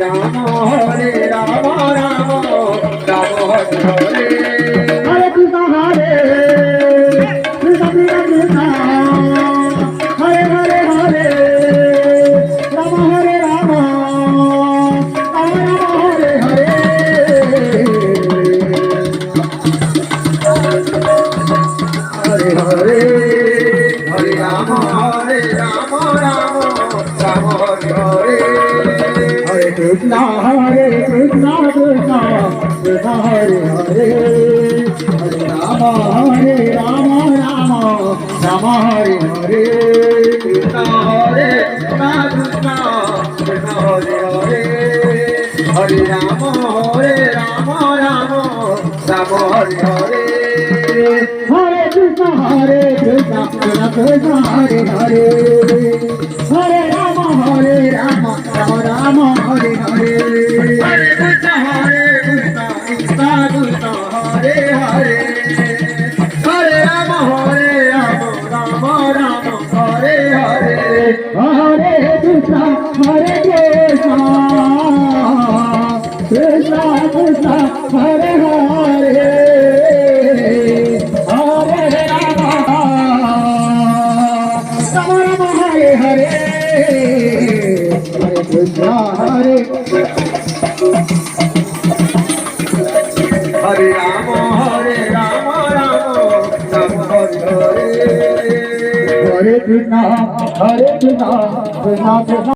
Ram Ram Ram Hare Hare Hare Krishna Krishna Krishna Hare Hare Hare Ram Hare Ram Ram Ram Hare Hare Hare Hare Hare Ram Ram Ram Hare Hare Hare Krishna Krishna Krishna Hare Hare Hare Ram Ram Ram Hare Hare Krishna Hare Krishna Krishna Hare Hare Hare Ram Ram Ram Hare Hare Hare Krishna Krishna Krishna Hare Hare Hare Ram Ram Ram Hare Hare Hare Krishna Krishna Krishna Hare Hare Hare Ram Ram Ram Hare Hare Hare Krishna Krishna Krishna Hare Hare Hare Ram Ram Ram Hare Hare Hare Krishna Hare Ram Ram Hare Hare Hare Krishna Krishna Krishna